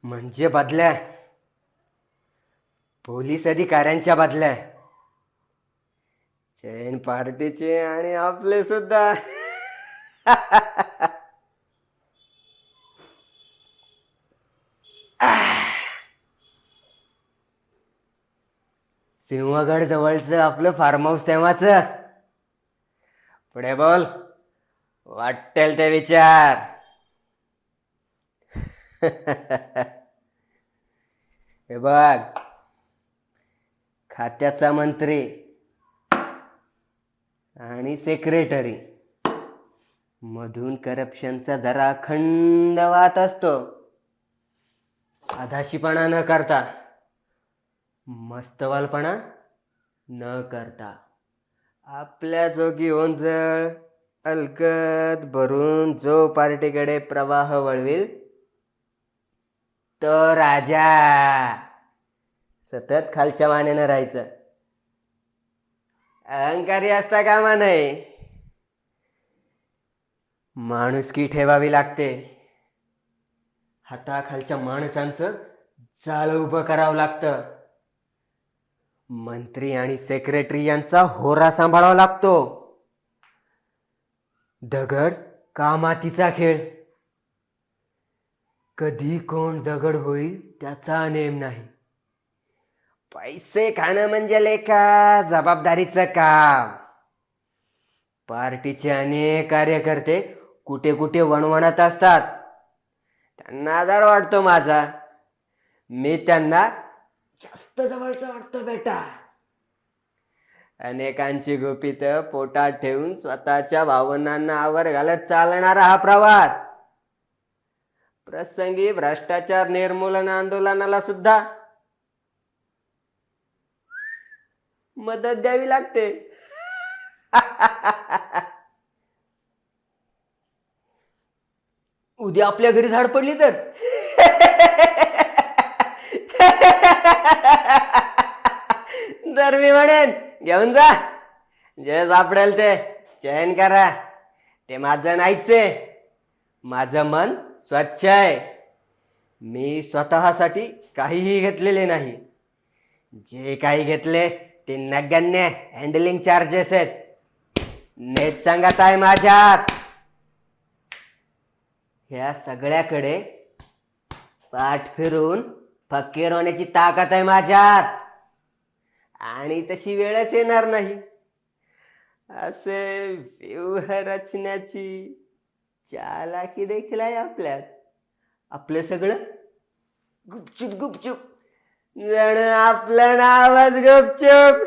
म्हणजे बदल्या, पोलीस अधिकाऱ्यांच्या बदल्या, चैन पार्टीचे आणि आपले सुद्धा. सिंहगड जवळचं आपलं फार्म हाऊस तेव्हाच. पुढे बोल, वाटेल ते विचार. हे बघ, खात्याचा मंत्री आणि सेक्रेटरी मधून करप्शनचा जरा अखंड वाहत असतो. आधाशीपणा न करता, मस्तवालपणा न करता, आपल्या जोगी ओंजळ अलगद भरून जो पार्टीकडे प्रवाह वळविल तो राजा. सतत खालच्या मानेनं राहायचं, अहंकारी असता कामा नाही. माणुसकी ठेवावी लागते. हाताखालच्या माणसांचं जाळं उभं करावं लागतं. मंत्री आणि सेक्रेटरी यांचा होरा सांभाळावा लागतो. दगड का मातीचा खेळ. कधी कोण दगड होईल त्याचा नेम नाही. पैसे खाणं म्हणजे लेखा जबाबदारीचं काम. पार्टीचे अनेक कार्यकर्ते कुठे कुठे वणवणत असतात. त्यांना आधार वाटतो माझा. मी त्यांना जास्त जवळचं वाटतो बेटा. अनेकांची गुपित पोटात ठेवून स्वतःच्या भावनांना आवर घालत चालणारा हा प्रवास. प्रसंगी भ्रष्टाचार निर्मूलन आंदोलनाला सुद्धा मदत द्यावी लागते. उद्या आपल्या घरी झाड पडली तर तर मी म्हणेन घेऊन जा, जे सापडेल ते चयन करा. ते माझं नाहीच आहे. माझं मन स्वच्छ आहे. मी स्वतःसाठी काहीही घेतलेले नाही. जे काही घेतले ते नगण्य हँडलिंग चार्जेस आहेत. नेट सांगत आहे माझ्यात. ह्या सगळ्याकडे पाठ फिरून फकीर होण्याची ताकद आहे माझ्यात. आणि तशी वेळच येणार नाही. असे व्यूह रचण्याची चालाकी देखील आहे आपल्यात. आपलं सगळं गुपचूप गुपचूप, जण आपलं नावच गुपचूप.